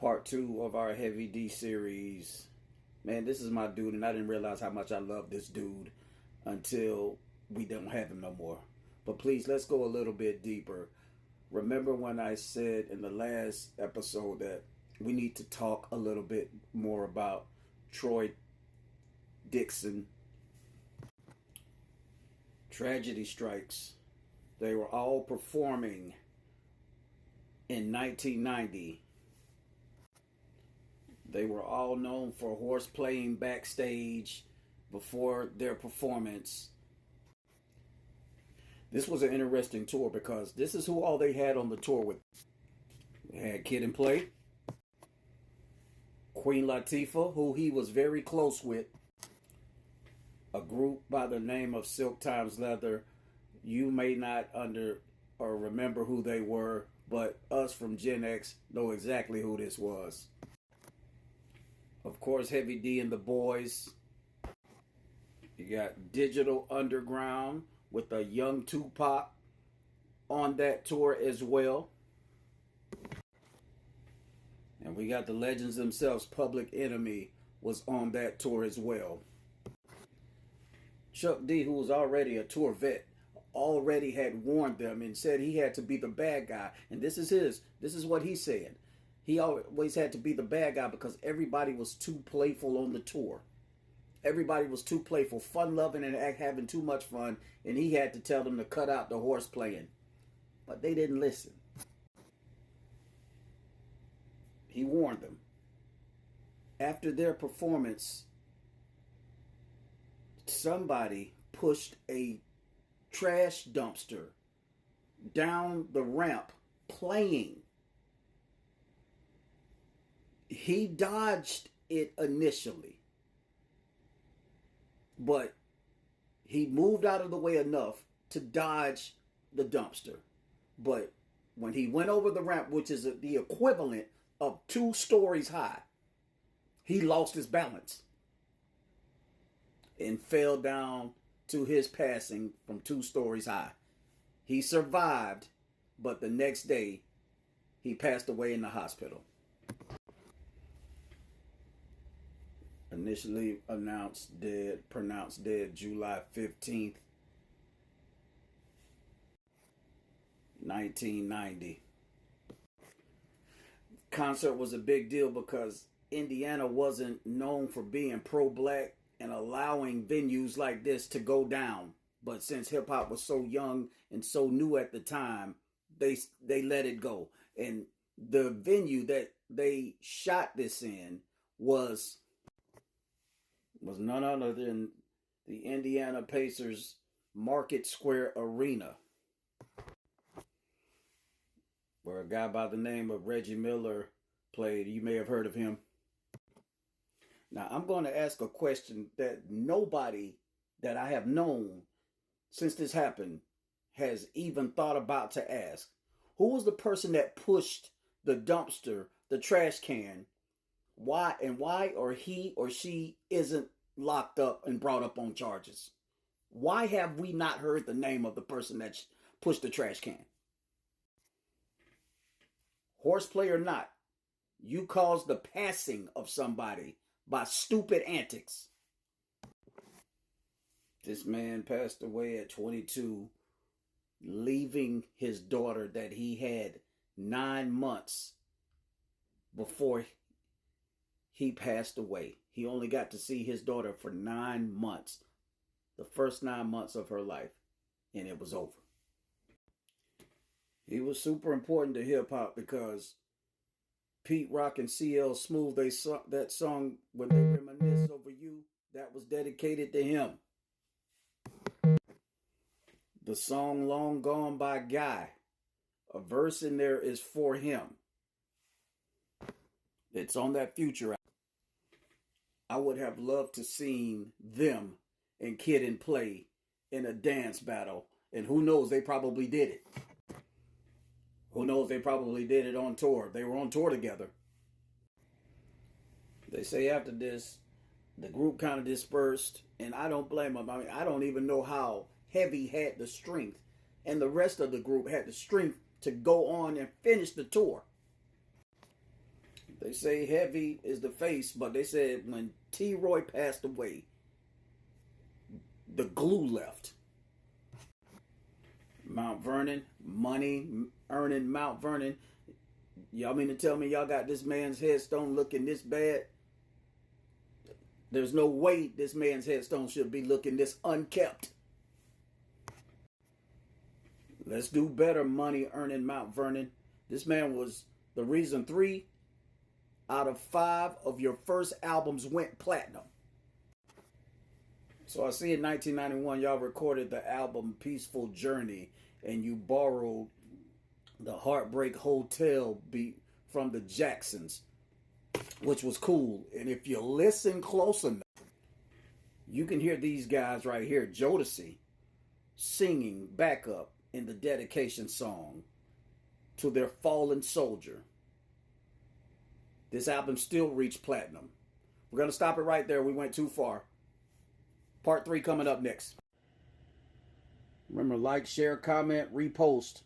Part two of our Heavy D series. Man, this is my dude, and I didn't realize how much I love this dude until we don't have him no more. But please, let's go a little bit deeper. Remember when I said in the last episode that we need to talk a little bit more about Troy Dixon? Tragedy strikes. They were all performing in 1990. They were all known for horseplaying backstage before their performance. This was an interesting tour because this is who all they had on the tour with. They had Kid and Play, Queen Latifah, who he was very close with, a group by the name of Silk Times Leather. You may not remember who they were, but us from Gen X know exactly who this was. Of course, Heavy D and the Boys. You got Digital Underground with a young Tupac on that tour as well. And we got the legends themselves. Public Enemy was on that tour as well. Chuck D, who was already a tour vet, already had warned them and said he had to be the bad guy. And this is what he said. He always had to be the bad guy because everybody was too playful on the tour. Everybody was too playful, fun-loving and having too much fun, and he had to tell them to cut out the horse playing. But they didn't listen. He warned them. After their performance, somebody pushed a trash dumpster down the ramp playing. He dodged it initially, but he moved out of the way enough to dodge the dumpster. But when he went over the ramp, which is the equivalent of 2 stories high, he lost his balance and fell down to his passing from 2 stories high. He survived, but the next day he passed away in the hospital. Initially pronounced dead July 15th, 1990. Concert was a big deal because Indiana wasn't known for being pro-black and allowing venues like this to go down. But since hip-hop was so young and so new at the time, they let it go. And the venue that they shot this in was none other than the Indiana Pacers Market Square Arena, where a guy by the name of Reggie Miller played. You may have heard of him. Now, I'm going to ask a question that nobody that I have known since this happened has even thought about to ask. Who was the person that pushed the dumpster, the trash can? Why or he or she isn't locked up and brought up on charges? Why have we not heard the name of the person that pushed the trash can? Horseplay or not, you caused the passing of somebody by stupid antics. This man passed away at 22, leaving his daughter that he had 9 months before he passed away. He only got to see his daughter for 9 months, the first 9 months of her life, and it was over. He was super important to hip-hop because Pete Rock and CL Smooth, they sung that song When They Reminisce Over You, that was dedicated to him. The song Long Gone by Guy, a verse in there is for him. It's on that Future album. I would have loved to seen them and Kid and Play in a dance battle. And who knows, they probably did it. Who knows, they probably did it on tour. They were on tour together. They say after this, the group kind of dispersed, and I don't blame them. I mean, I don't even know how Heavy had the strength, and the rest of the group had the strength to go on and finish the tour. They say heavy is the face, but they said when T. Roy passed away, the glue left. Mount Vernon, money earning Mount Vernon. Y'all mean to tell me y'all got this man's headstone looking this bad? There's no way this man's headstone should be looking this unkept. Let's do better, money earning Mount Vernon. This man was the reason 3 out of 5 of your first albums went platinum. So I see in 1991 y'all recorded the album Peaceful Journey, and you borrowed the Heartbreak Hotel beat from the Jacksons, which was cool. And if you listen close enough, you can hear these guys right here, Jodeci, singing backup in the dedication song to their fallen soldier. This album still reached platinum. We're going to stop it right there. We went too far. Part 3 coming up next. Remember, like, share, comment, repost.